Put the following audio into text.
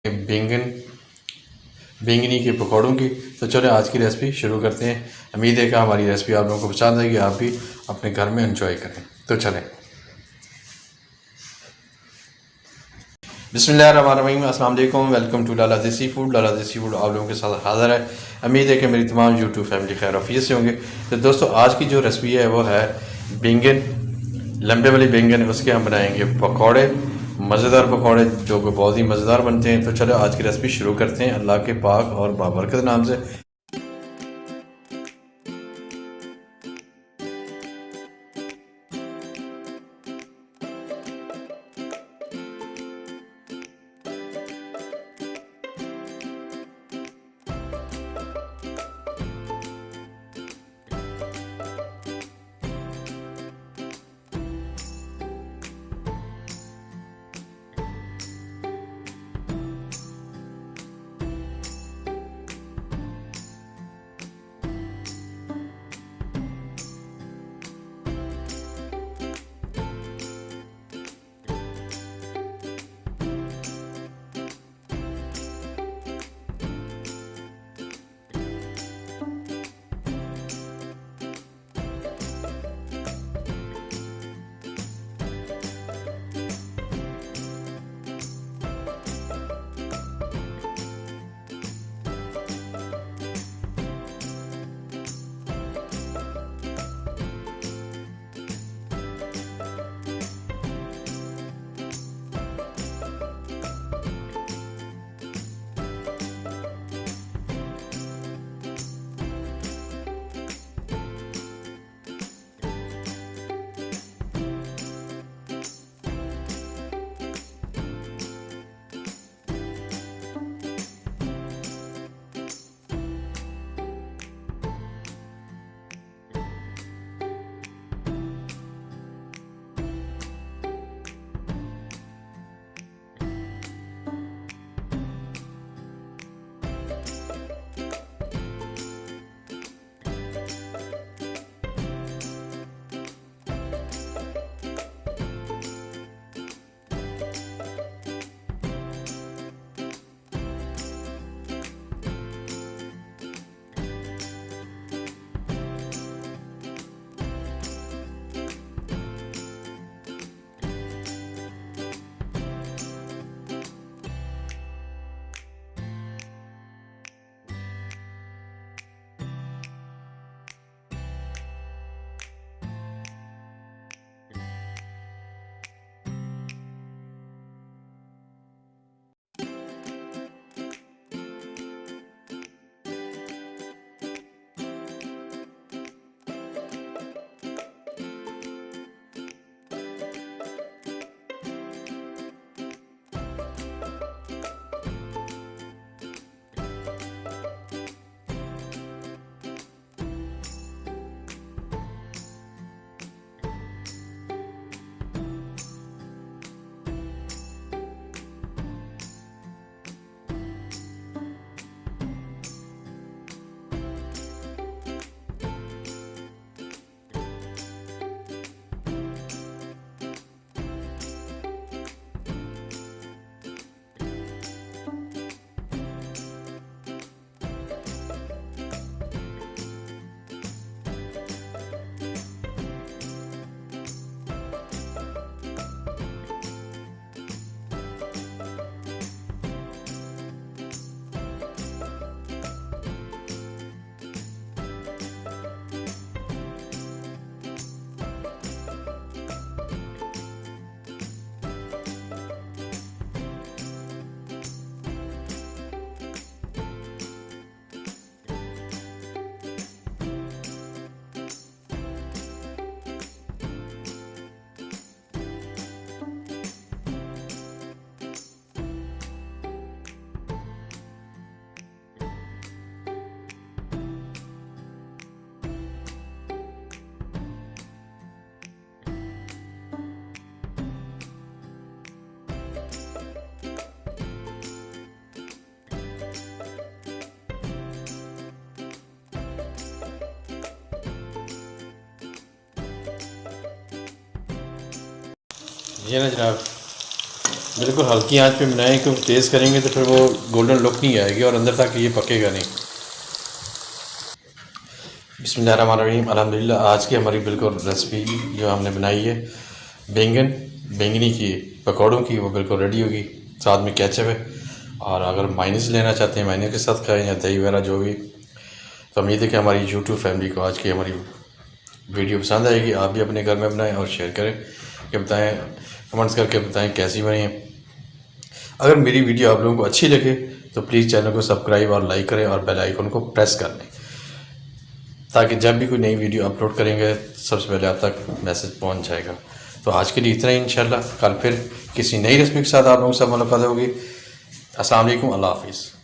बैंगन बैंगनी के पकौड़ों की। तो चलो आज की रेसिपी शुरू करते हैं। उम्मीद है कि हमारी रेसिपी आप लोगों को पसंद आएगी, आप भी अपने घर में एंजॉय करें। तो चलें। बिस्मिल्लाहिर्रहमानिर्रहीम, अस्सलाम वालेकुम, वेलकम टू लाला देसी फूड। लाला देसी फूड आप लोगों के साथ हाज़िर है। उम्मीद है कि मेरी तमाम यूट्यूब फैमिली खैर आफियत से होंगे। तो दोस्तों आज की जो रेसिपी है वो है बैंगन, लंबे वाली बैंगन, उसके हम बनाएंगे पकौड़े, मज़ेदार पकौड़े जो कि बहुत ही मज़ेदार बनते हैं। तो चलो आज की रेसिपी शुरू करते हैं अल्लाह के पाक और बाबरकत नाम से। ये ना जनाब, बिल्कुल हल्की आंच पे बनाएं, क्योंकि तेज़ करेंगे तो फिर वो गोल्डन लुक नहीं आएगी और अंदर तक ये पकेगा नहीं। बिस्मिल्लाहिर्रहमानिर्रहीम, अल्हम्दुलिल्लाह। आज की हमारी बिल्कुल रेसिपी जो हमने बनाई है बैंगनी की पकौड़ों की, वो बिल्कुल रेडी होगी। साथ में केचप है, और अगर माइनीज़ लेना चाहते हैं माइनीज़ के साथ खाएं या दही वगैरह जो भी। तो उम्मीद है कि हमारी यूट्यूब फैमिली को आज की हमारी वीडियो पसंद आएगी। आप भी अपने घर में बनाएं और शेयर करें, कि बताएं, कमेंट्स करके बताएं कैसी बनी है। अगर मेरी वीडियो आप लोगों को अच्छी लगे तो प्लीज़ चैनल को सब्सक्राइब और लाइक करें और बेल आइकन को प्रेस कर लें, ताकि जब भी कोई नई वीडियो अपलोड करेंगे सबसे पहले आप तक मैसेज पहुंच जाएगा। तो आज के लिए इतना ही। इंशाल्लाह कल फिर किसी नई रेसिपी के साथ आप लोगों से मुलाकात होगी। अस्सलाम वालेकुम, अल्लाह हाफिज़।